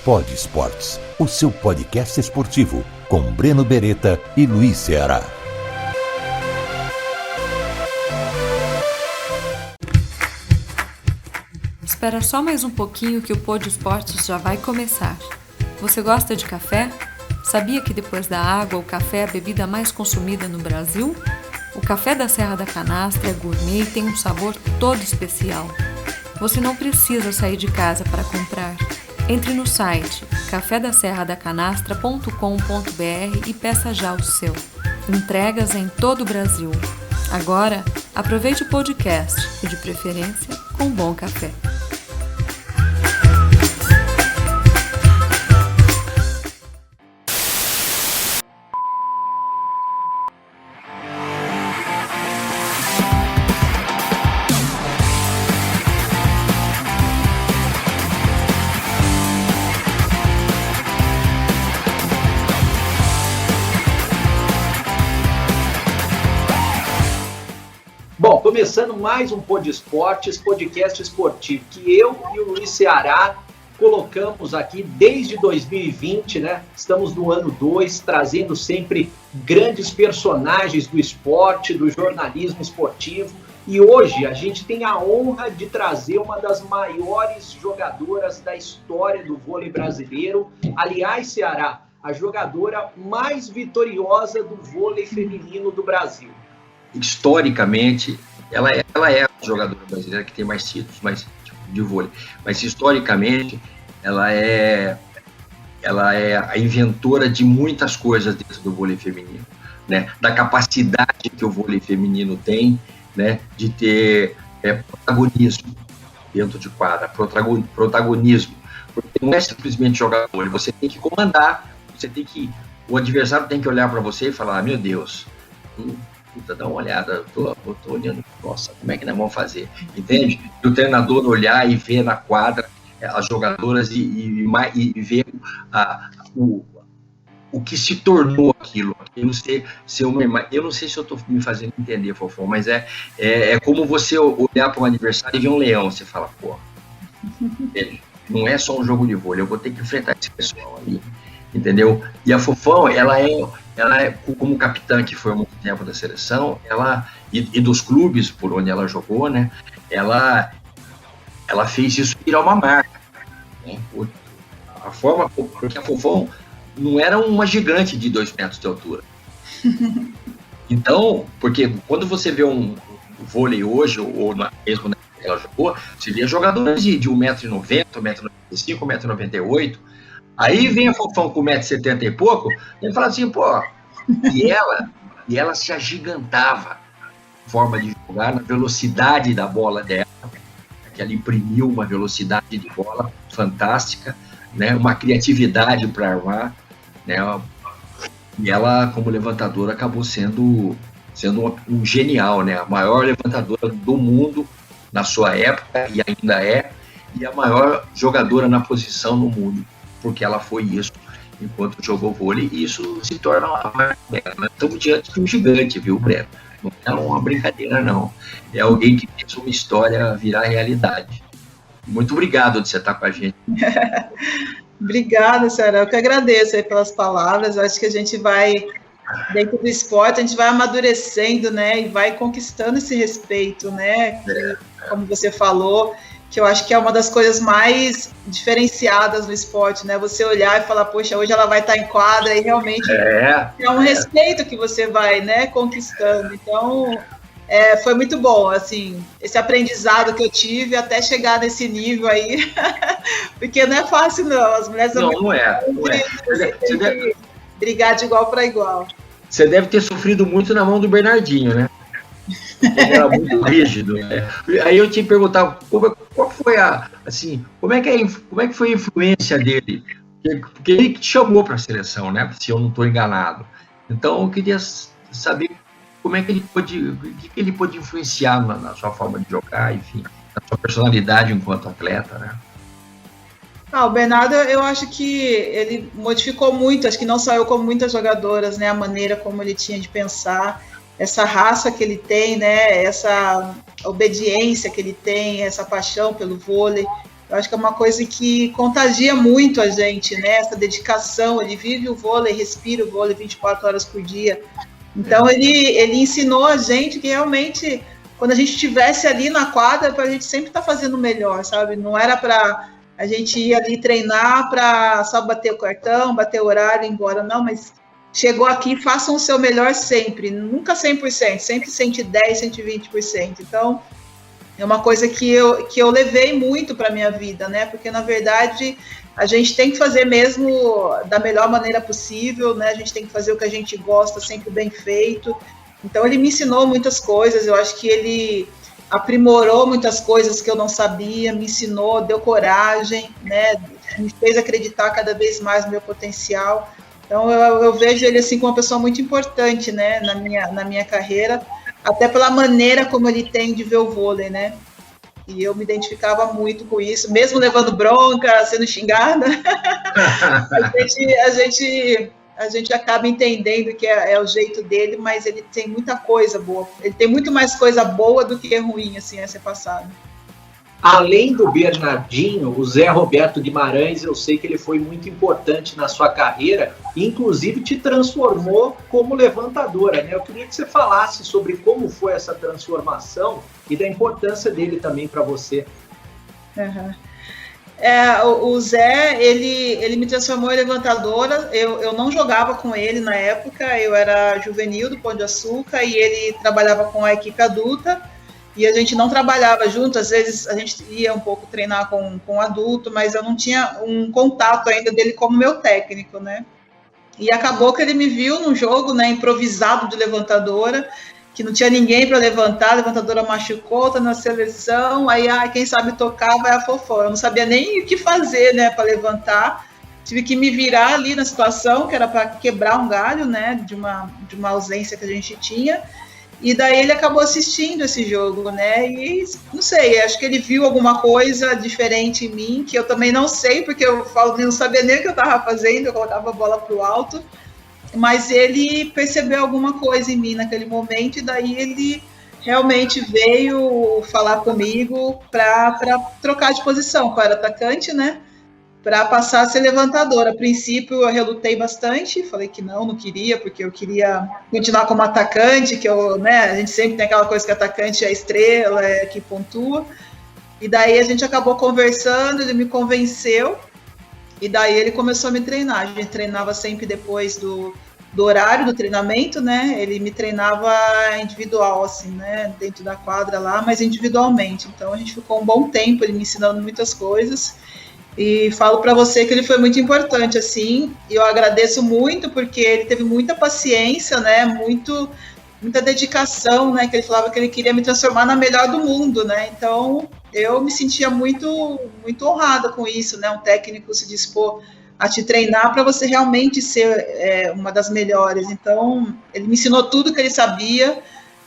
Pod Esportes, o seu podcast esportivo, com Breno Beretta e Luiz Ceará. Espera só mais um pouquinho que o Pod Esportes já vai começar. Você gosta de café? Sabia que depois da água, o café é a bebida mais consumida no Brasil? O café da Serra da Canastra é gourmet e tem um sabor todo especial. Você não precisa sair de casa para comprar. Entre no site cafedaserradacanastra.com.br e peça já o seu. Entregas em todo o Brasil. Agora, aproveite o podcast e, de preferência, com bom café. Bom, começando mais um Pod Esportes, podcast esportivo, que eu e o Luiz Ceará colocamos aqui desde 2020, né? Estamos no ano 2, trazendo sempre grandes personagens do esporte, do jornalismo esportivo. E hoje a gente tem a honra de trazer uma das maiores jogadoras da história do vôlei brasileiro. Aliás, Ceará, a jogadora mais vitoriosa do vôlei feminino do Brasil. Historicamente, ela é a jogadora brasileira que tem mais títulos, mais de vôlei. Mas historicamente, ela é a inventora de muitas coisas dentro do vôlei feminino, né? Da capacidade que o vôlei feminino tem, né? De ter protagonismo dentro de quadra, protagonismo. Porque não é simplesmente jogar vôlei, você tem que comandar, o adversário tem que olhar para você e falar, meu Deus, puta, dá uma olhada, tô olhando, nossa, como é que nós vamos fazer, entende? E o treinador olhar e ver na quadra as jogadoras e ver o que se tornou aquilo. Eu não sei se eu estou me fazendo entender, Fofão, mas é como você olhar para um adversário e ver um leão, você fala, pô, não é só um jogo de vôlei, eu vou ter que enfrentar esse pessoal ali, entendeu? E a Fofão, ela é como capitã, que foi há muito tempo da seleção, e dos clubes por onde ela jogou, né? Ela fez isso virar uma marca, né? Porque a Fofão não era uma gigante de 2 metros de altura. Então, porque quando você vê um vôlei hoje, ou mesmo na que ela jogou, você vê jogadores de 1,90m, 1,95m, 1,98m. Aí vem a Fofão com 1,70m e pouco, e fala assim, pô, e ela se agigantava, forma de jogar, na velocidade da bola dela, que ela imprimiu uma velocidade de bola fantástica, né, uma criatividade para armar, né, e ela, como levantadora, acabou sendo um genial, né, a maior levantadora do mundo na sua época, e ainda é, e a maior jogadora na posição no mundo, porque ela foi isso enquanto jogou vôlei, e isso se torna uma marca dela. Nós estamos diante de um gigante, viu, Breno? Não é uma brincadeira, não. É alguém que fez uma história virar realidade. Muito obrigado de você estar com a gente. Obrigada, Ceará. Eu que agradeço aí pelas palavras. Eu acho que a gente vai, dentro do esporte, a gente vai amadurecendo, né, e vai conquistando esse respeito, né, que, como você falou, que eu acho que é uma das coisas mais diferenciadas no esporte, né? Você olhar e falar, poxa, hoje ela vai estar em quadra, e realmente é um respeito que você vai, né, conquistando. Então, foi muito bom, assim, esse aprendizado que eu tive até chegar nesse nível aí, porque não é fácil, não. As mulheres não é. Você tem que brigar de igual para igual. Você deve ter sofrido muito na mão do Bernardinho, né? Ele era muito rígido, né? Aí eu te perguntava qual foi como é que foi a influência dele? Porque ele te chamou para a seleção, né? Se eu não estou enganado. Então eu queria saber como é que ele pôde influenciar na sua forma de jogar, enfim, na sua personalidade enquanto atleta, né? O Bernardo, eu acho que ele modificou muito, acho que não só eu, como muitas jogadoras, né? A maneira como ele tinha de pensar, essa raça que ele tem, né? Essa obediência que ele tem, essa paixão pelo vôlei. Eu acho que é uma coisa que contagia muito a gente, né? Essa dedicação, ele vive o vôlei, respira o vôlei 24 horas por dia. Então, ele ensinou a gente que realmente, quando a gente estivesse ali na quadra, para a gente sempre estar fazendo o melhor, sabe? Não era para a gente ir ali treinar para só bater o cartão, bater o horário e ir embora, não, mas chegou aqui, façam o seu melhor sempre, nunca 100%, sempre 110%, 120%. Então, é uma coisa que eu levei muito para a minha vida, né? Porque, na verdade, a gente tem que fazer mesmo da melhor maneira possível, né? A gente tem que fazer o que a gente gosta, sempre bem feito. Então, ele me ensinou muitas coisas, eu acho que ele aprimorou muitas coisas que eu não sabia, me ensinou, deu coragem, né? Me fez acreditar cada vez mais no meu potencial. Então, eu vejo ele assim como uma pessoa muito importante, né? Na minha carreira, até pela maneira como ele tem de ver o vôlei, né? E eu me identificava muito com isso, mesmo levando bronca, sendo xingada, a gente acaba entendendo que é o jeito dele, mas ele tem muita coisa boa. Ele tem muito mais coisa boa do que ruim, assim, a ser passado. Além do Bernardinho, o Zé Roberto Guimarães, eu sei que ele foi muito importante na sua carreira, inclusive te transformou como levantadora, né? Eu queria que você falasse sobre como foi essa transformação e da importância dele também para você. Uhum. O Zé, ele me transformou em levantadora. Eu não jogava com ele na época, eu era juvenil do Pão de Açúcar e ele trabalhava com a equipe adulta. E a gente não trabalhava junto, às vezes a gente ia um pouco treinar com adulto, mas eu não tinha um contato ainda dele como meu técnico, né? E acabou que ele me viu num jogo, né, improvisado de levantadora, que não tinha ninguém para levantar, a levantadora machucou, tá na seleção, aí quem sabe tocar vai a Fofó. Eu não sabia nem o que fazer, né, para levantar. Tive que me virar ali na situação, que era para quebrar um galho, né, de uma ausência que a gente tinha. E daí ele acabou assistindo esse jogo, né? E não sei, acho que ele viu alguma coisa diferente em mim, que eu também não sei, porque eu não sabia nem o que eu estava fazendo, eu colocava a bola para o alto. Mas ele percebeu alguma coisa em mim naquele momento, e daí ele realmente veio falar comigo para trocar de posição, eu era atacante, né? Para passar a ser levantadora. A princípio, eu relutei bastante, falei que não queria, porque eu queria continuar como atacante, né, a gente sempre tem aquela coisa que atacante é a estrela, é que pontua. E daí a gente acabou conversando, ele me convenceu, e daí ele começou a me treinar. A gente treinava sempre depois do horário do treinamento, né? Ele me treinava individual, assim, né? Dentro da quadra lá, mas individualmente. Então a gente ficou um bom tempo, ele me ensinando muitas coisas. E falo para você que ele foi muito importante, assim, e eu agradeço muito porque ele teve muita paciência, né, muita dedicação, né, que ele falava que ele queria me transformar na melhor do mundo, né, então eu me sentia muito, muito honrada com isso, né, um técnico se dispor a te treinar para você realmente ser uma das melhores. Então ele me ensinou tudo que ele sabia.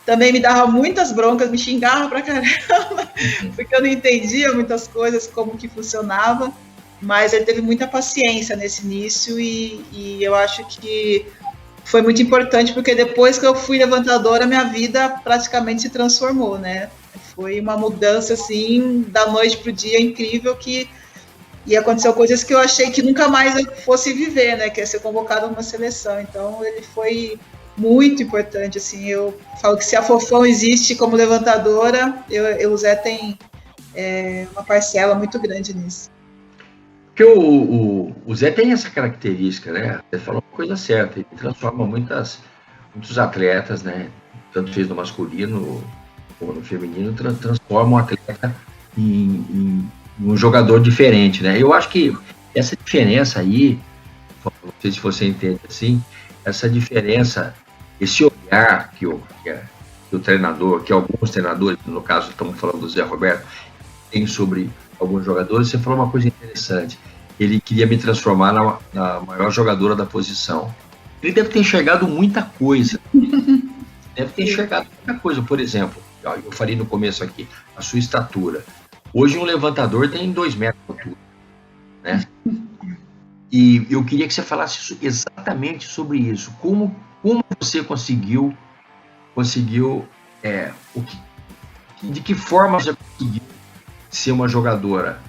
Também me dava muitas broncas, me xingava pra caramba, porque eu não entendia muitas coisas, como que funcionava, mas ele teve muita paciência nesse início e eu acho que foi muito importante, porque depois que eu fui levantadora, minha vida praticamente se transformou, né? Foi uma mudança, assim, da noite pro dia incrível, e aconteceu coisas que eu achei que nunca mais eu fosse viver, né? Que é ser convocado numa seleção. Então, ele foi muito importante, assim, eu falo que se a Fofão existe como levantadora, o Zé tem uma parcela muito grande nisso. Porque o Zé tem essa característica, né? Você falou uma coisa certa, ele transforma muitos atletas, né? Tanto fez no masculino como no feminino, transforma um atleta em um jogador diferente, né? Eu acho que essa diferença aí, não sei se você entende assim, essa diferença, esse olhar que o treinador, que alguns treinadores, no caso estamos falando do Zé Roberto, tem sobre alguns jogadores, você falou uma coisa interessante. Ele queria me transformar na maior jogadora da posição. Ele deve ter enxergado muita coisa. Por exemplo, eu falei no começo aqui, a sua estatura. Hoje um levantador tem 2 metros de altura, né? E eu queria que você falasse exatamente sobre isso. Como você conseguiu de que forma você conseguiu ser uma jogadora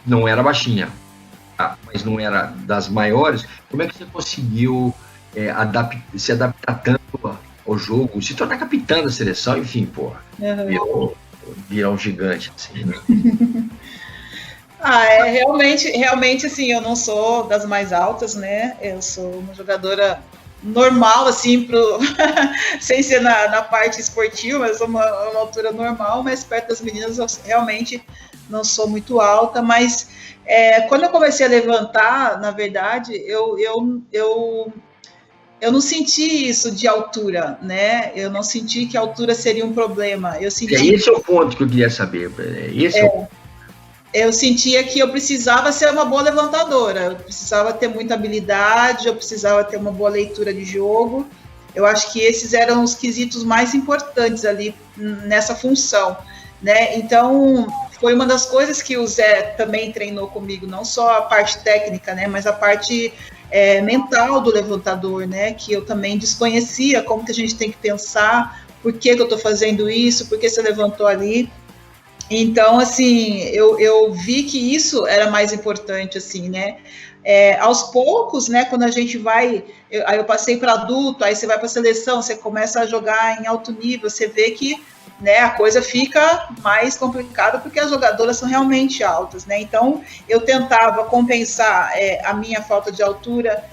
não era baixinha, mas não era das maiores. Como é que você conseguiu se adaptar tanto ao jogo, se tornar capitã da seleção, enfim, pô, virar um gigante, assim, né? Realmente, assim, eu não sou das mais altas, né? Eu sou uma jogadora normal, assim, sem ser na parte esportiva, mas uma altura normal, mas perto das meninas eu realmente não sou muito alta, mas quando eu comecei a levantar, na verdade, eu não senti isso de altura, né? Eu não senti que a altura seria um problema. Esse é o ponto que eu queria saber. Eu sentia que eu precisava ser uma boa levantadora, eu precisava ter muita habilidade, eu precisava ter uma boa leitura de jogo. Eu acho que esses eram os quesitos mais importantes ali nessa função, né? Então, foi uma das coisas que o Zé também treinou comigo, não só a parte técnica, né, mas a parte mental do levantador, né, que eu também desconhecia, como que a gente tem que pensar, por que eu estou fazendo isso, por que você levantou ali. Então, assim, eu vi que isso era mais importante, assim, né? Aos poucos, né, quando a gente vai... Aí eu passei para adulto, aí você vai para a seleção, você começa a jogar em alto nível, você vê que, né, a coisa fica mais complicada porque as jogadoras são realmente altas, né? Então, eu tentava compensar a minha falta de altura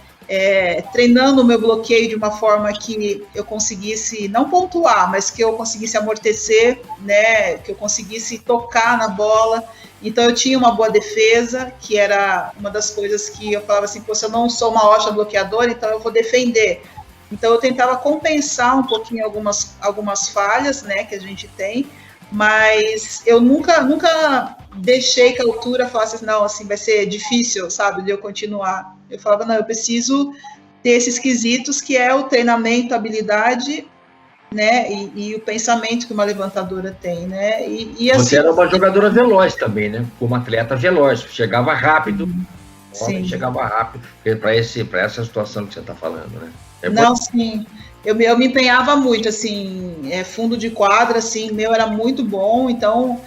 treinando o meu bloqueio de uma forma que eu conseguisse não pontuar, mas que eu conseguisse amortecer, né, que eu conseguisse tocar na bola. Então eu tinha uma boa defesa, que era uma das coisas que eu falava assim, se eu não sou uma ótima bloqueadora, então eu vou defender. Então eu tentava compensar um pouquinho algumas falhas, né, que a gente tem, mas eu nunca deixei que a altura falasse assim, não, assim, vai ser difícil, sabe, de eu continuar. Eu falava, não, eu preciso ter esses quesitos, que é o treinamento, a habilidade, né, e o pensamento que uma levantadora tem, né. E assim, você era uma jogadora veloz também, né, como atleta veloz, chegava rápido, chegava rápido, para essa situação que você está falando, né. Não, sim. Eu me empenhava muito, assim, fundo de quadra, assim, meu era muito bom, então,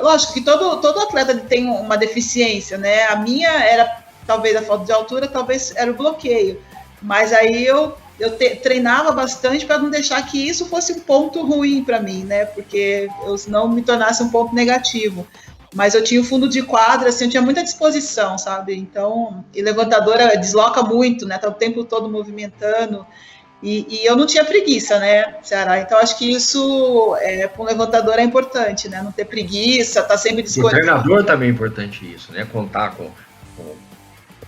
lógico que todo atleta tem uma deficiência, né, a minha era, talvez, a falta de altura, talvez era o bloqueio, mas aí eu treinava bastante para não deixar que isso fosse um ponto ruim para mim, né, porque eu não me tornasse um ponto negativo. Mas eu tinha o fundo de quadra, assim, eu tinha muita disposição, sabe? Então, e levantadora desloca muito, né? Tá o tempo todo movimentando. E eu não tinha preguiça, né, Ceará? Então, acho que isso, para um levantador, é importante, né? Não ter preguiça, tá sempre disponível. O treinador também é importante isso, né? Contar com o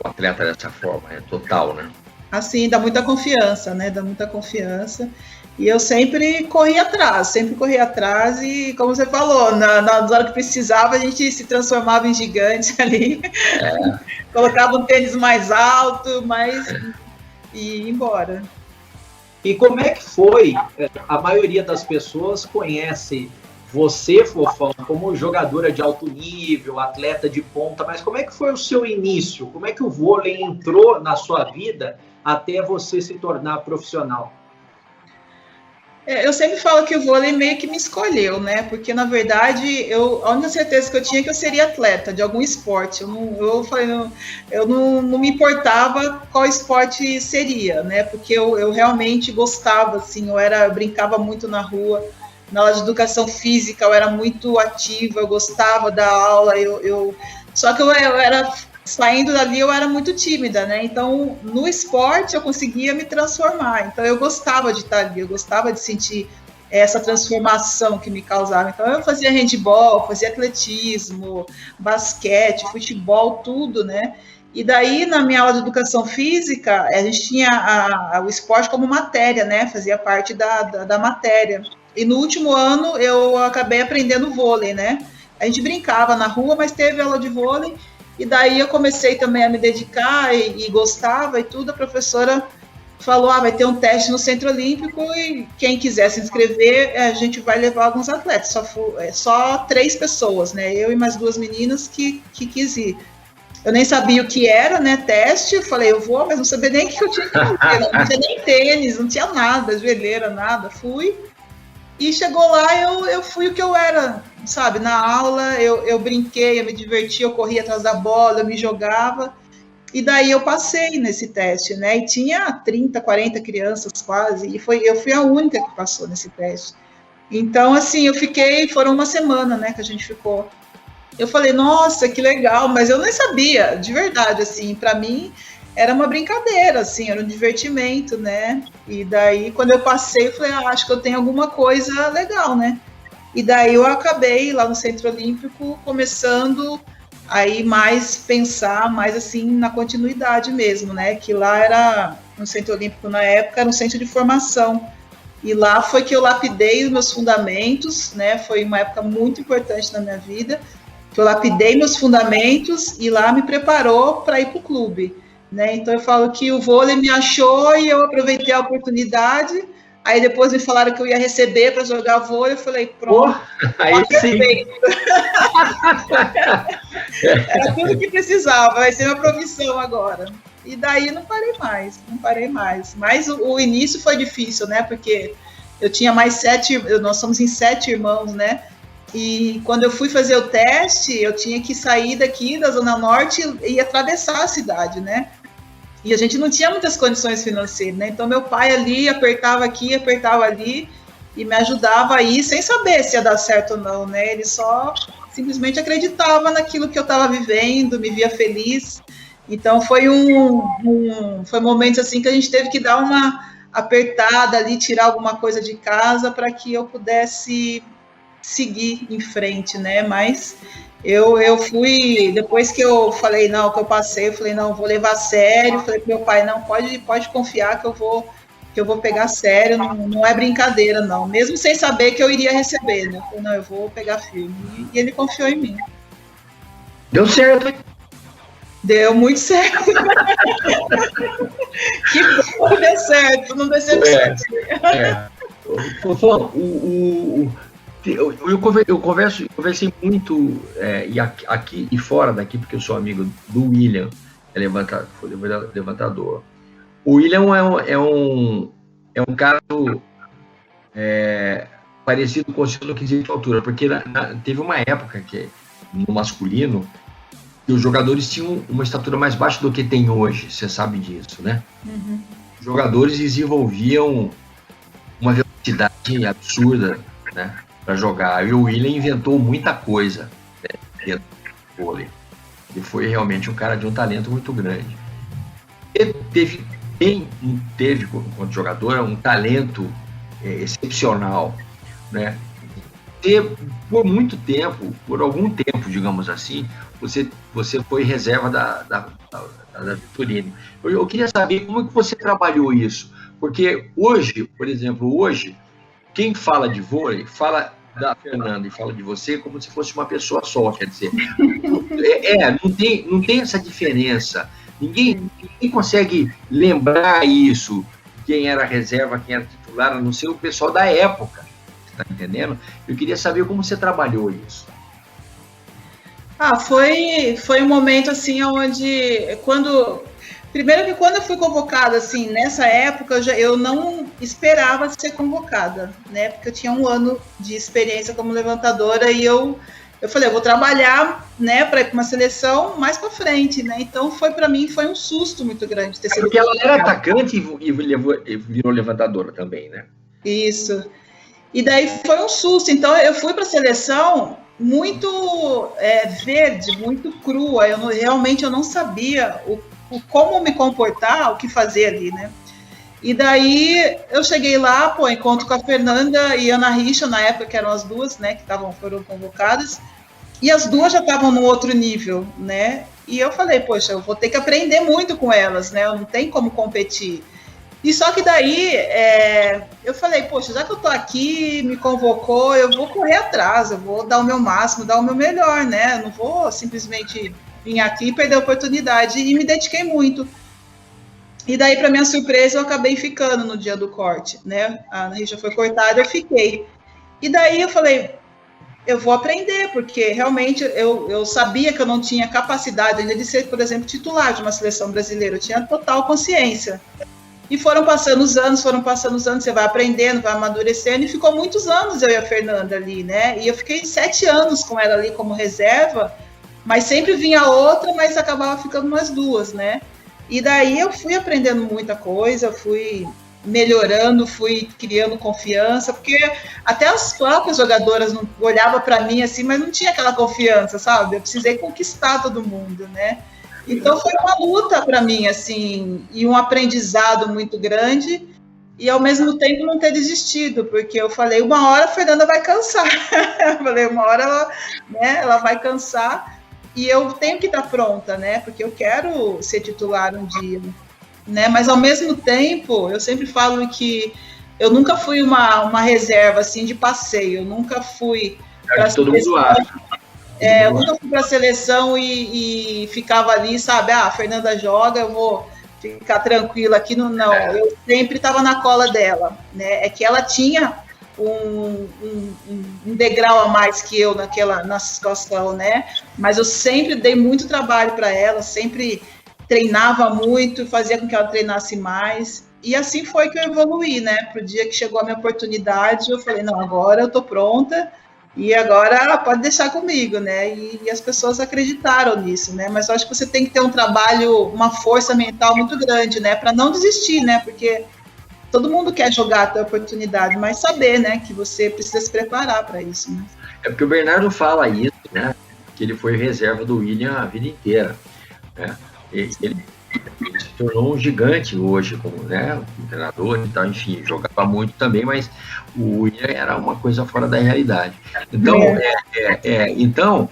atleta dessa forma, total, né? Assim, dá muita confiança, né? Dá muita confiança. E eu sempre corri atrás e, como você falou, na hora que precisava, a gente se transformava em gigante ali, colocava um tênis mais alto, e ia embora. E como é que foi? A maioria das pessoas conhece você, Fofão, como jogadora de alto nível, atleta de ponta, mas como é que foi o seu início? Como é que o vôlei entrou na sua vida até você se tornar profissional? Eu sempre falo que o vôlei meio que me escolheu, né? Porque, na verdade, a única certeza que eu tinha é que eu seria atleta de algum esporte. Eu não me importava qual esporte seria, né? Porque eu realmente gostava, assim, eu brincava muito na rua. Na aula de educação física, eu era muito ativa, eu gostava da aula. Só que eu era... Saindo dali, eu era muito tímida, né? Então, no esporte, eu conseguia me transformar. Então, eu gostava de estar ali, eu gostava de sentir essa transformação que me causava. Então, eu fazia handebol, fazia atletismo, basquete, futebol, tudo, né? E daí, na minha aula de educação física, a gente tinha o esporte como matéria, né? Fazia parte da matéria. E no último ano, eu acabei aprendendo vôlei, né? A gente brincava na rua, mas teve aula de vôlei. E daí eu comecei também a me dedicar e gostava e tudo. A professora falou, vai ter um teste no Centro Olímpico e quem quiser se inscrever, a gente vai levar alguns atletas. Só 3 pessoas, né? Eu e mais 2 meninas que quis ir. Eu nem sabia o que era, né? Teste. Eu falei, eu vou, mas não sabia nem o que eu tinha que fazer. Não tinha nem tênis, não tinha nada, joelheira, nada. Fui. E chegou lá, eu fui o que eu era, sabe? Na aula, eu brinquei, eu me diverti, eu corria atrás da bola, eu me jogava. E daí eu passei nesse teste, né? E tinha 30, 40 crianças quase, e eu fui a única que passou nesse teste. Então, assim, foram uma semana, né, que a gente ficou. Eu falei, nossa, que legal, mas eu nem sabia, de verdade, assim, para mim era uma brincadeira, assim, era um divertimento, né? E daí, quando eu passei, eu falei, acho que eu tenho alguma coisa legal, né? E daí eu acabei lá no Centro Olímpico começando aí mais pensar mais assim na continuidade mesmo, né? Que lá era no Centro Olímpico na época era um centro de formação e lá foi que eu lapidei os meus fundamentos, né? Foi uma época muito importante na minha vida, que eu lapidei meus fundamentos e lá me preparou para ir para o clube, né? Então eu falo que o vôlei me achou e eu aproveitei a oportunidade. Aí depois me falaram que eu ia receber para jogar vôlei, eu falei, pronto, aí sim. Era tudo que precisava, vai ser minha profissão agora. E daí não parei mais. Mas o início foi difícil, né? Porque eu tinha mais 7, nós somos em 7 irmãos, né? E quando eu fui fazer o teste, eu tinha que sair daqui da Zona Norte e atravessar a cidade, né? E a gente não tinha muitas condições financeiras, né? Então meu pai ali apertava aqui, apertava ali e me ajudava aí sem saber se ia dar certo ou não, né? Ele só simplesmente acreditava naquilo que eu estava vivendo, me via feliz. Então foi foi momentos assim que a gente teve que dar uma apertada ali, tirar alguma coisa de casa para que eu pudesse seguir em frente, né? Mas eu fui, depois que eu falei, não, que eu passei, eu falei, não, vou levar a sério, falei pro meu pai, não, pode confiar que eu vou pegar sério, não é brincadeira, não, mesmo sem saber que eu iria receber, né? Eu falei, não, eu vou pegar firme, e ele confiou em mim. Deu certo, hein? Deu muito certo. Que bom que deu certo, não decepcionei. Eu conversei muito e aqui e fora daqui, porque eu sou amigo do William, foi levantador. O William é um cara parecido com o seu no quesito de altura, porque teve uma época que no masculino que os jogadores tinham uma estatura mais baixa do que tem hoje, você sabe disso, né? Uhum. Os jogadores desenvolviam uma velocidade absurda, né, para jogar. E o William inventou muita coisa, né, dentro do vôlei. Ele foi realmente um cara de um talento muito grande. Ele teve como jogador, um talento excepcional, né? E por algum tempo, digamos assim, você foi reserva da Vitorino. Eu queria saber como que você trabalhou isso, porque hoje, por exemplo, quem fala de vôlei, fala da Fernanda e fala de você como se fosse uma pessoa só, quer dizer, não tem essa diferença, ninguém consegue lembrar isso, quem era reserva, quem era titular, a não ser o pessoal da época, tá entendendo? Eu queria saber como você trabalhou isso. Foi um momento assim onde primeiro que quando eu fui convocada assim nessa época eu não esperava ser convocada, né? Porque eu tinha 1 ano de experiência como levantadora e eu falei, eu vou trabalhar, né, para ir para uma seleção mais para frente, né? Então para mim foi um susto muito grande ter sido. Porque ela era atacante e virou levantadora também, né? Isso. E daí foi um susto. Então eu fui para a seleção muito verde, muito crua. Realmente eu não sabia como me comportar, o que fazer ali, né? E daí eu cheguei lá, encontro com a Fernanda e a Ana Richa, na época que eram as duas, né, que foram convocadas, e as duas já estavam no outro nível, né? E eu falei, poxa, eu vou ter que aprender muito com elas, né? Eu não tenho como competir. E só que daí eu falei, poxa, já que eu tô aqui, me convocou, eu vou correr atrás, eu vou dar o meu máximo, dar o meu melhor, né? Eu não vou simplesmente vir aqui e perder a oportunidade. E me dediquei muito. E daí, para minha surpresa, eu acabei ficando no dia do corte, né? A Ana Richa foi cortada, eu fiquei. E daí eu falei, eu vou aprender, porque realmente eu sabia que eu não tinha capacidade ainda de ser, por exemplo, titular de uma seleção brasileira. Eu tinha total consciência. E foram passando os anos, você vai aprendendo, vai amadurecendo, e ficou muitos anos eu e a Fernanda ali, né? E eu fiquei 7 anos com ela ali como reserva, mas sempre vinha outra, mas acabava ficando umas 2, né? E daí eu fui aprendendo muita coisa, fui melhorando, fui criando confiança, porque até as próprias jogadoras não olhavam para mim assim, mas não tinha aquela confiança, sabe? Eu precisei conquistar todo mundo, né? Então foi uma luta para mim, assim, e um aprendizado muito grande, e ao mesmo tempo não ter desistido, porque eu falei, uma hora a Fernanda vai cansar. Eu falei, uma hora ela, né, ela vai cansar, e eu tenho que estar pronta, né? Porque eu quero ser titular um dia, né? Mas ao mesmo tempo, eu sempre falo que eu nunca fui uma reserva assim de passeio, eu nunca fui para todo mundo acha. eu nunca fui para a seleção e ficava ali, sabe? Ah, a Fernanda joga, eu vou ficar tranquila aqui. Não, eu sempre estava na cola dela, né? É que ela tinha um degrau a mais que eu na situação, né? Mas eu sempre dei muito trabalho para ela, sempre treinava muito, fazia com que ela treinasse mais. E assim foi que eu evoluí, né? Pro dia que chegou a minha oportunidade, eu falei, não, agora eu tô pronta. E agora pode deixar comigo, né? E as pessoas acreditaram nisso, né? Mas eu acho que você tem que ter um trabalho, uma força mental muito grande, né? Para não desistir, né? Porque todo mundo quer jogar a tua oportunidade, mas saber, né? Que você precisa se preparar para isso, né? É porque o Bernardo fala isso, né? Que ele foi reserva do William a vida inteira, né? Ele se tornou um gigante hoje, como, né, um treinador e tal, enfim, jogava muito também, mas o William era uma coisa fora da realidade. Então,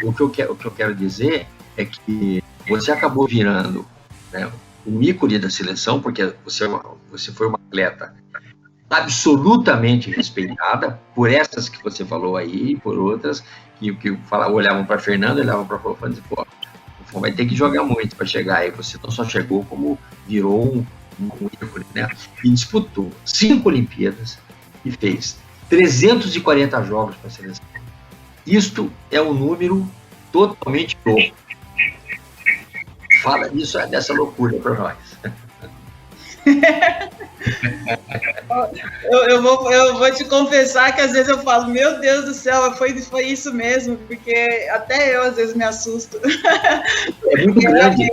o que eu quero dizer é que você acabou virando, né, um ícone da seleção, porque você foi uma atleta absolutamente respeitada por essas que você falou aí, por outras que olhavam para a Fernanda, olhavam para a Fofana e diziam, pô, vai ter que jogar muito para chegar aí. Você não só chegou, como virou um ícone, né? E disputou 5 Olimpíadas e fez 340 jogos para a seleção. Isto é um número totalmente louco. Fala isso, dessa loucura para nós. Eu vou te confessar que às vezes eu falo, meu Deus do céu, foi isso mesmo, porque até eu às vezes me assusto. É muito grande.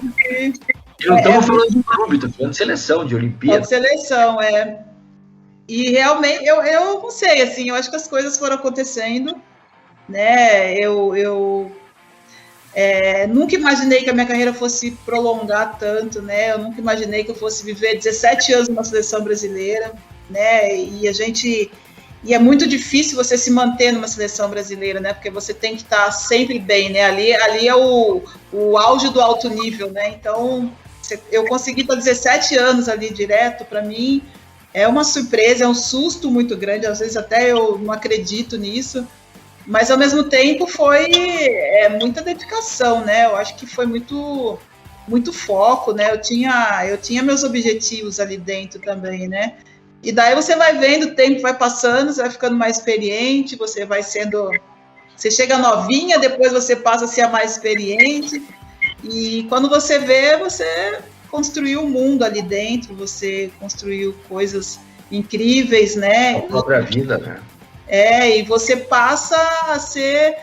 Não estamos falando de clube, estamos falando de seleção, de Olimpíada. De seleção, E realmente, eu não sei, assim, eu acho que as coisas foram acontecendo, né? Eu nunca imaginei que a minha carreira fosse prolongar tanto, né? Eu nunca imaginei que eu fosse viver 17 anos numa seleção brasileira, né? E é muito difícil você se manter numa seleção brasileira, né? Porque você tem que estar sempre bem, né? Ali é o auge do alto nível, né? Então, eu consegui estar 17 anos ali direto, para mim é uma surpresa, é um susto muito grande, às vezes até eu não acredito nisso. Mas, ao mesmo tempo, foi muita dedicação, né? Eu acho que foi muito, muito foco, né? Eu tinha meus objetivos ali dentro também, né? E daí você vai vendo, o tempo vai passando, você vai ficando mais experiente, você chega novinha, depois você passa a ser a mais experiente, e quando você vê, você construiu um mundo ali dentro, você construiu coisas incríveis, né? A própria vida, né? E você passa a ser,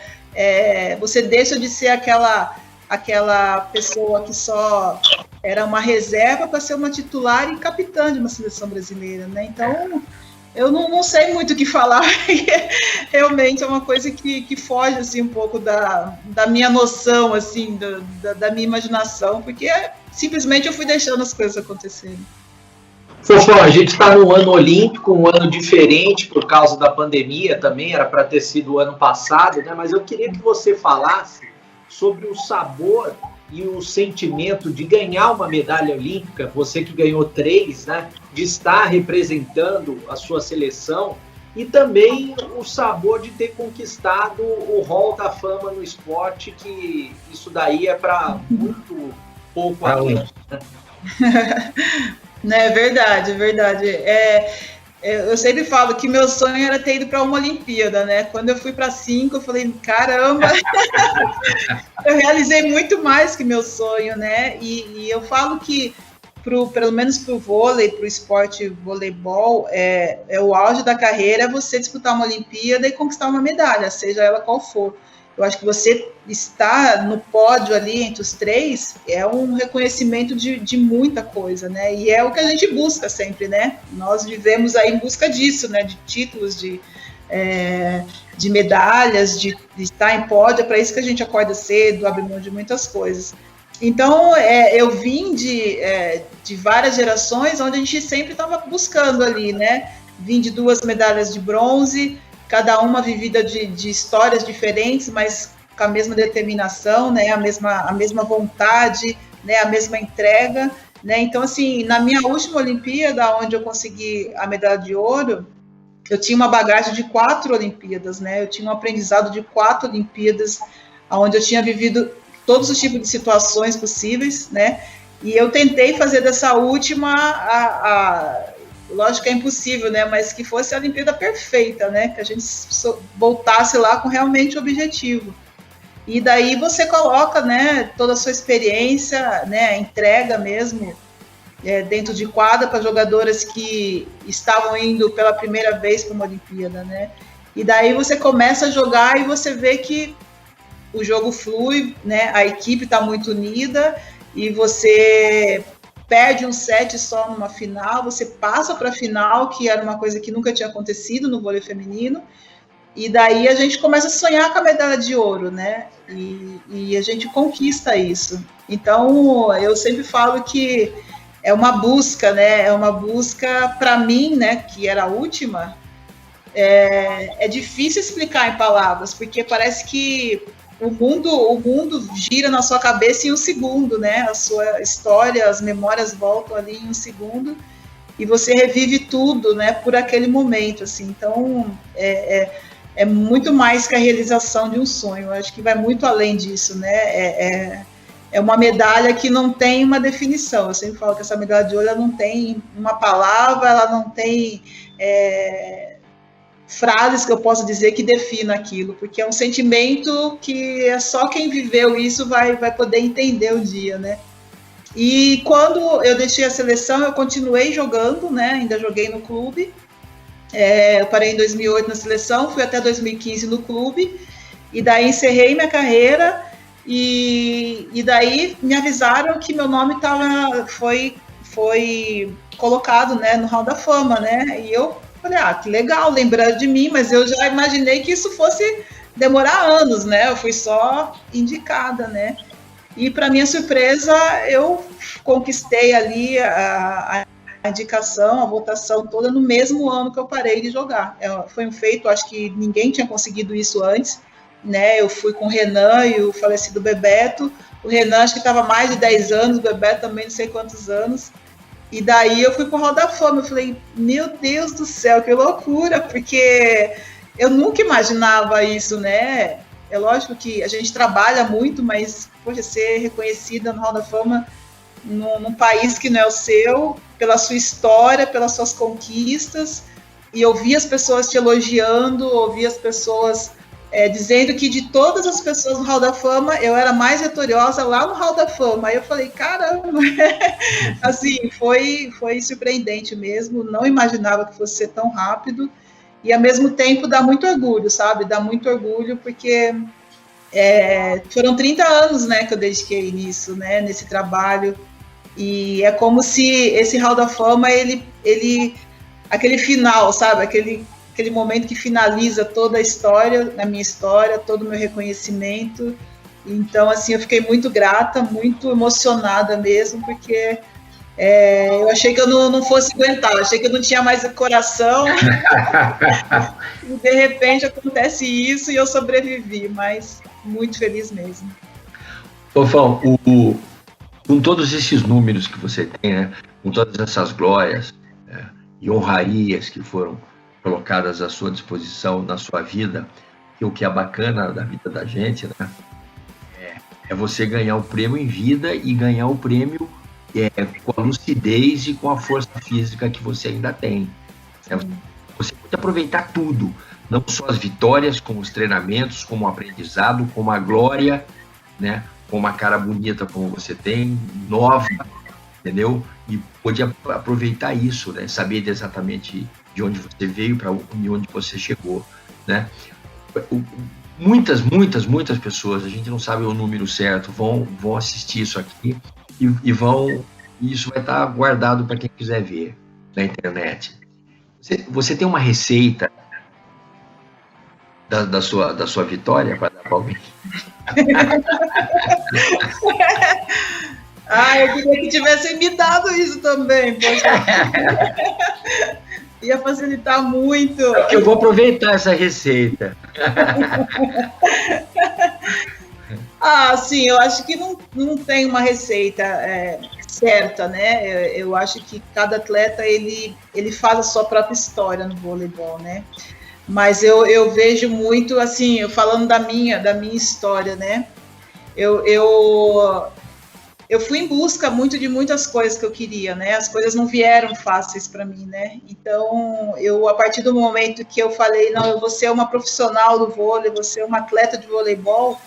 você deixa de ser aquela pessoa que só era uma reserva para ser uma titular e capitã de uma seleção brasileira, né? Então, eu não sei muito o que falar, realmente é uma coisa que foge assim, um pouco da minha noção, assim, da minha imaginação, porque simplesmente eu fui deixando as coisas acontecerem. Fofão, a gente está num ano olímpico, um ano diferente por causa da pandemia também, era para ter sido o ano passado, né? Mas eu queria que você falasse sobre o sabor e o sentimento de ganhar uma medalha olímpica, você que ganhou 3, né? De estar representando a sua seleção e também o sabor de ter conquistado o Hall da Fama no esporte, que isso daí é para muito pouco atleta, né? É verdade. Eu sempre falo que meu sonho era ter ido para uma Olimpíada, né? Quando eu fui para 5, eu falei, caramba, eu realizei muito mais que meu sonho, né? E eu falo que pelo menos para o vôlei, para o esporte voleibol, é o auge da carreira, é você disputar uma Olimpíada e conquistar uma medalha, seja ela qual for. Eu acho que você estar no pódio ali entre os 3 é um reconhecimento de muita coisa, né? E é o que a gente busca sempre, né? Nós vivemos aí em busca disso, né? De títulos, de medalhas, de estar em pódio. É para isso que a gente acorda cedo, abre mão de muitas coisas. Então, eu vim de várias gerações onde a gente sempre estava buscando ali, né? Vim de 2 medalhas de bronze, cada uma vivida de histórias diferentes, mas com a mesma determinação, né? A mesma vontade, né? A mesma entrega, né? Então, assim, na minha última Olimpíada, onde eu consegui a medalha de ouro, eu tinha uma bagagem de 4 Olimpíadas, né? Eu tinha um aprendizado de 4 Olimpíadas, onde eu tinha vivido todos os tipos de situações possíveis, né? E eu tentei fazer dessa última lógico que é impossível, né? Mas que fosse a Olimpíada perfeita, né? Que a gente voltasse lá com realmente o objetivo. E daí você coloca, né? Toda a sua experiência, né? A entrega mesmo dentro de quadra para jogadoras que estavam indo pela primeira vez para uma Olimpíada, né? E daí você começa a jogar e você vê que o jogo flui, né? A equipe está muito unida e você perde um set só numa final, você passa para a final, que era uma coisa que nunca tinha acontecido no vôlei feminino, e daí a gente começa a sonhar com a medalha de ouro, né? E a gente conquista isso. Então, eu sempre falo que é uma busca, né? É uma busca para mim, né? Que era a última. É difícil explicar em palavras, porque parece que o mundo gira na sua cabeça em um segundo, né? A sua história, as memórias voltam ali em um segundo e você revive tudo, né? Por aquele momento, assim. Então, é muito mais que a realização de um sonho. Eu acho que vai muito além disso, né? É uma medalha que não tem uma definição. Eu sempre falo que essa medalha de ouro ela não tem uma palavra, ela não tem frases que eu posso dizer que definam aquilo, porque é um sentimento que é só quem viveu isso vai poder entender o dia, né? E quando eu deixei a seleção, eu continuei jogando, né? Ainda joguei no clube. Eu parei em 2008 na seleção, fui até 2015 no clube, e daí encerrei minha carreira, e daí me avisaram que meu nome foi colocado, né, no Hall da Fama, né? E eu falei, que legal, lembrando de mim, mas eu já imaginei que isso fosse demorar anos, né? Eu fui só indicada, né? E para minha surpresa, eu conquistei ali a indicação, a votação toda no mesmo ano que eu parei de jogar. Foi um feito, acho que ninguém tinha conseguido isso antes, né? Eu fui com o Renan e o falecido Bebeto. O Renan acho que estava mais de 10 anos, o Bebeto também não sei quantos anos. E daí eu fui pro Hall da Fama, eu falei, meu Deus do céu, que loucura, porque eu nunca imaginava isso, né? É lógico que a gente trabalha muito, mas, poxa, ser reconhecida no Hall da Fama num país que não é o seu, pela sua história, pelas suas conquistas, e ouvir as pessoas te elogiando, ouvir as pessoas dizendo que de todas as pessoas no Hall da Fama, eu era mais vitoriosa lá no Hall da Fama. Aí eu falei, caramba, assim, foi surpreendente mesmo, não imaginava que fosse ser tão rápido, e ao mesmo tempo dá muito orgulho, sabe? Dá muito orgulho, porque foram 30 anos, né, que eu dediquei nisso, né, nesse trabalho, e é como se esse Hall da Fama, ele aquele final, sabe? Aquele momento que finaliza toda a história, a minha história, todo o meu reconhecimento. Então, assim, eu fiquei muito grata, muito emocionada mesmo, porque eu achei que eu não fosse aguentar, achei que eu não tinha mais com e de repente acontece isso e eu sobrevivi, mas muito feliz mesmo. Fão, com todos esses números que você tem, né, com todas essas glórias e honrarias que foram colocadas à sua disposição na sua vida, que o que é bacana da vida da gente, né, é você ganhar o prêmio em vida e ganhar o prêmio com a lucidez e com a força física que você ainda tem. Você pode aproveitar tudo, não só as vitórias, como os treinamentos, como o aprendizado, como a glória, né, com uma cara bonita como você tem, nova, entendeu? e pôde aproveitar isso, né? Saber exatamente de onde você veio para onde você chegou, né? Muitas pessoas, a gente não sabe o número certo, vão assistir isso aqui e isso vai estar guardado para quem quiser ver na internet. Você tem uma receita da sua vitória para dar para alguém? Eu queria que tivessem me dado isso também, poxa. Ia facilitar muito. Eu vou aproveitar essa receita. Sim, eu acho que não tem uma receita certa, né? Eu acho que cada atleta, ele faz a sua própria história no voleibol, né? Mas eu vejo muito, assim, eu falando da minha história, né? Eu fui em busca muito de muitas coisas que eu queria, né? As coisas não vieram fáceis para mim, né? Então, a partir do momento que eu falei, não, eu vou ser uma profissional do vôlei, vou ser uma atleta de voleibol,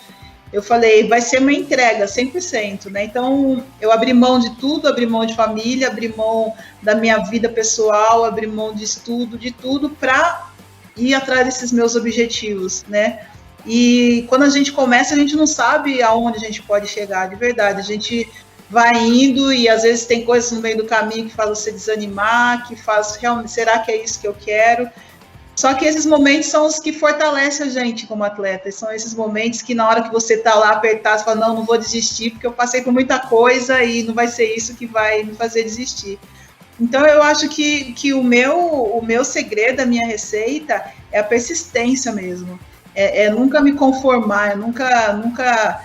eu falei, vai ser uma entrega, 100%, né? Então, eu abri mão de tudo, abri mão de família, abri mão da minha vida pessoal, abri mão de estudo, de tudo, para ir atrás desses meus objetivos, né? E quando a gente começa, a gente não sabe aonde a gente pode chegar, de verdade. A gente vai indo e às vezes tem coisas no meio do caminho que faz você desanimar, que faz, realmente, será que é isso que eu quero? Só que esses momentos são os que fortalecem a gente como atleta. São esses momentos que na hora que você está lá apertado, você fala, não vou desistir, porque eu passei por muita coisa e não vai ser isso que vai me fazer desistir. Então, eu acho que o meu segredo, a minha receita, é a persistência mesmo. É nunca me conformar, é nunca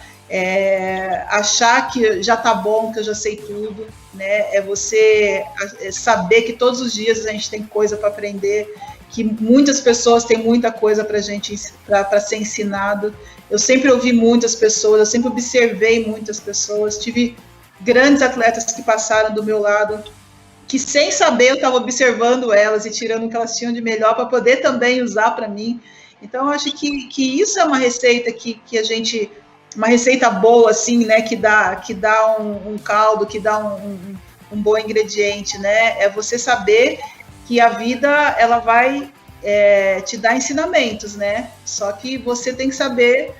achar que já tá bom, que eu já sei tudo, né? É você saber que todos os dias a gente tem coisa para aprender, que muitas pessoas têm muita coisa para gente para ser ensinado. Eu sempre ouvi muitas pessoas, eu sempre observei muitas pessoas, tive grandes atletas que passaram do meu lado, que sem saber eu estava observando elas e tirando o que elas tinham de melhor para poder também usar para mim. Então, eu acho que isso é uma receita que a gente, uma receita boa, assim, né, que dá um caldo, que dá um bom ingrediente, né, é você saber que a vida, ela vai te dar ensinamentos, né, só que você tem que saber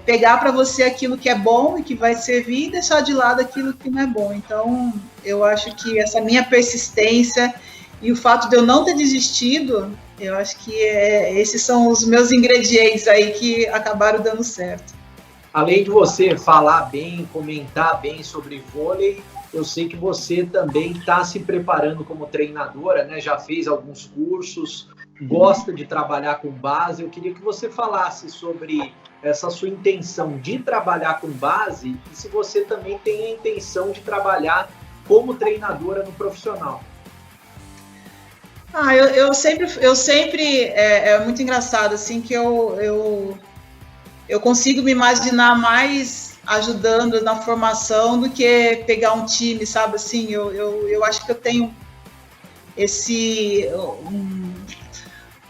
pegar para você aquilo que é bom e que vai servir e deixar de lado aquilo que não é bom. Então, eu acho que essa minha persistência e o fato de eu não ter desistido, eu acho que esses são os meus ingredientes aí que acabaram dando certo. Além de você falar bem, comentar bem sobre vôlei, eu sei que você também está se preparando como treinadora, né? Já fez alguns cursos, gosta de trabalhar com base. Eu queria que você falasse sobre essa sua intenção de trabalhar com base e se você também tem a intenção de trabalhar como treinadora no profissional. Eu sempre é muito engraçado, assim, que eu consigo me imaginar mais ajudando na formação do que pegar um time, sabe, assim, eu acho que eu tenho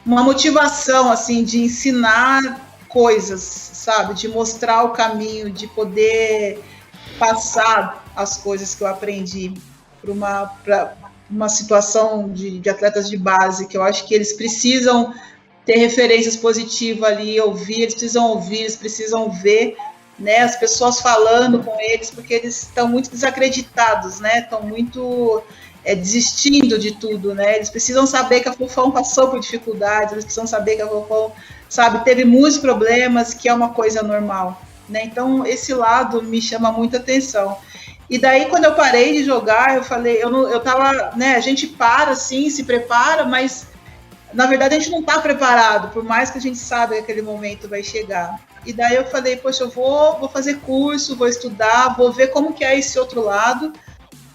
uma motivação, assim, de ensinar coisas, sabe, de mostrar o caminho, de poder passar as coisas que eu aprendi para uma situação de atletas de base, que eu acho que eles precisam ter referências positivas ali, eles precisam ver, né, as pessoas falando com eles, porque eles estão muito desacreditados, né, estão muito desistindo de tudo, né, eles precisam saber que a Fofão passou por dificuldades, eles precisam saber que a Fofão, sabe, teve muitos problemas, que é uma coisa normal, né, então esse lado me chama muita atenção. E daí, quando eu parei de jogar, eu falei, eu tava, né, a gente para, assim, se prepara, mas, na verdade, a gente não tá preparado, por mais que a gente saiba que aquele momento vai chegar. E daí eu falei, poxa, eu vou fazer curso, vou estudar, vou ver como que é esse outro lado,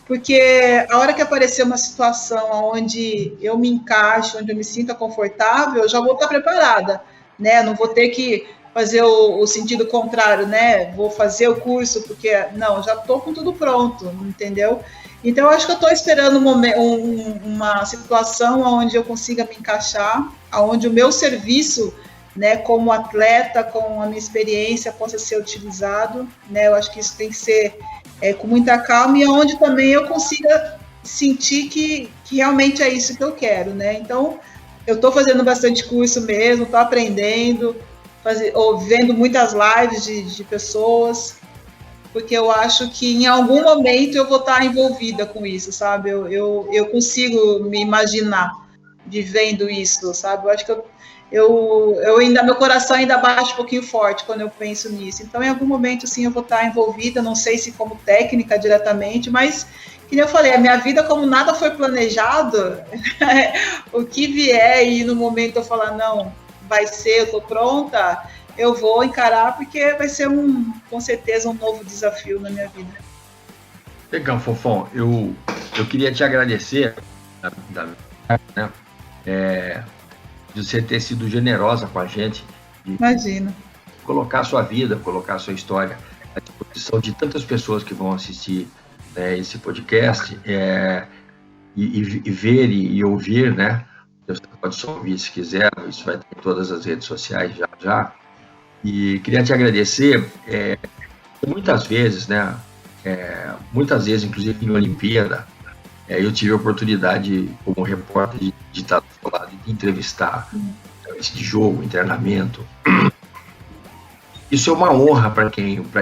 porque a hora que aparecer uma situação onde eu me encaixo, onde eu me sinta confortável, eu já vou estar preparada, né, não vou ter que fazer o sentido contrário, né? Vou fazer o curso, porque, não, já estou com tudo pronto, entendeu? Então, eu acho que eu estou esperando uma situação onde eu consiga me encaixar, onde o meu serviço né, como atleta, com a minha experiência, possa ser utilizado, né? Eu acho que isso tem que ser com muita calma, e onde também eu consiga sentir que realmente é isso que eu quero, né? Então, eu estou fazendo bastante curso mesmo, estou aprendendo, vendo muitas lives de pessoas, porque eu acho que em algum momento eu vou estar envolvida com isso, sabe? Eu consigo me imaginar vivendo isso, sabe? Eu acho que eu ainda, meu coração ainda bate um pouquinho forte quando eu penso nisso. Então, em algum momento, sim, eu vou estar envolvida, não sei se como técnica diretamente, mas, como eu falei, a minha vida, como nada foi planejado, o que vier e no momento eu falar, não, vai ser, eu estou pronta, eu vou encarar, porque vai ser com certeza um novo desafio na minha vida. Legal, Fofão. Eu queria te agradecer, né, de você ter sido generosa com a gente. Imagina. Colocar a sua vida, colocar a sua história à disposição de tantas pessoas que vão assistir, né, esse podcast, e ver e ouvir, né? Você pode só ouvir se quiser, isso vai ter em todas as redes sociais já. E queria te agradecer, muitas vezes, né? Muitas vezes, inclusive em Olimpíada, eu tive a oportunidade, como repórter, de estar do seu lado, de entrevistar antes de jogo, em treinamento. Isso é uma honra para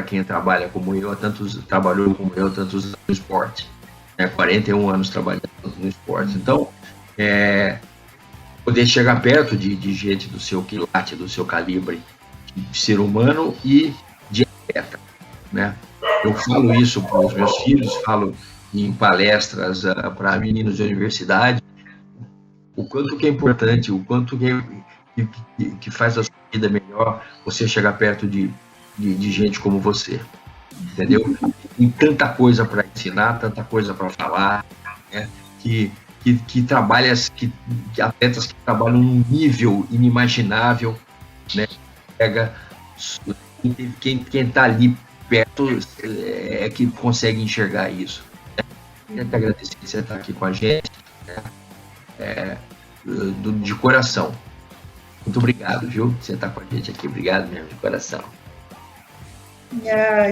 quem trabalha como eu, trabalhou como eu tantos anos no esporte, né? 41 anos trabalhando no esporte. Então, poder chegar perto de gente do seu quilate, do seu calibre, de ser humano e de atleta, né? Eu falo isso para os meus filhos, falo em palestras para meninos de universidade, o quanto que é importante, o quanto que faz a sua vida melhor você chegar perto de gente como você, entendeu? Tem tanta coisa para ensinar, tanta coisa para falar, né? Que atletas que trabalham num nível inimaginável, né? Quem está ali perto que consegue enxergar isso. Quero te agradecer por você estar aqui com a gente, né? De coração. Muito obrigado, viu? Por você estar com a gente aqui. Obrigado mesmo, de coração.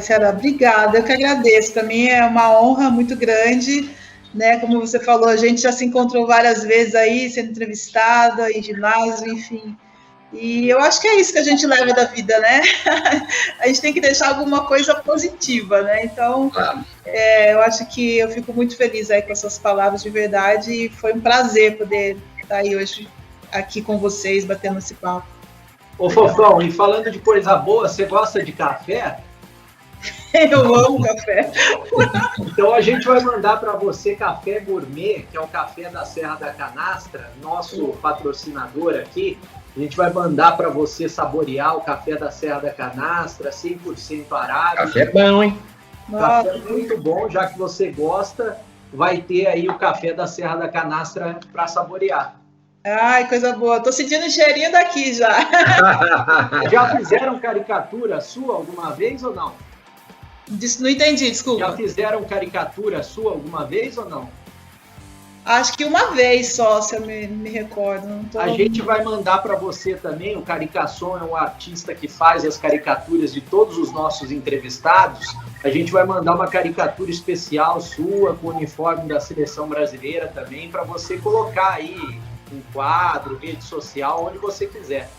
Sarah, obrigada. Eu que agradeço. Para mim é uma honra muito grande, né? Como você falou, a gente já se encontrou várias vezes aí, sendo entrevistada, em ginásio, enfim. E eu acho que é isso que a gente leva da vida, né? A gente tem que deixar alguma coisa positiva, né? Então, eu acho que eu fico muito feliz aí com essas palavras de verdade, e foi um prazer poder estar aí hoje aqui com vocês, batendo esse papo. Ô, Fofão, e falando de coisa boa, você gosta de café? Eu amo café. Então a gente vai mandar para você café gourmet, que é o café da Serra da Canastra, nosso patrocinador aqui. A gente vai mandar para você saborear o café da Serra da Canastra, 100% arábica. Café bom, hein? Café muito bom, já que você gosta, vai ter aí o café da Serra da Canastra para saborear. Ai, coisa boa. Tô sentindo o cheirinho daqui já. Já fizeram caricatura sua alguma vez ou não? Não entendi, desculpa. Já fizeram caricatura sua alguma vez ou não? Acho que uma vez só, se eu me recordo. A gente vai mandar para você também. O Caricação é um artista que faz as caricaturas de todos os nossos entrevistados. A gente vai mandar uma caricatura especial sua, com o uniforme da Seleção Brasileira também, para você colocar aí um quadro, rede social, onde você quiser.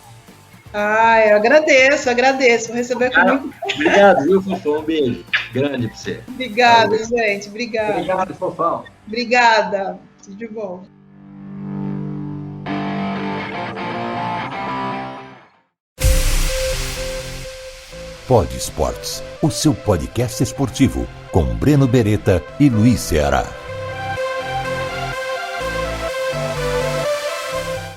Eu agradeço. Vou receber com muito... Obrigado, viu, Fofão? Um beijo grande para você. Obrigada, gente. Obrigada. Obrigado, Fofão. Obrigada. Tudo de bom. Pod Esportes, o seu podcast esportivo, com Breno Beretta e Luiz Ceará.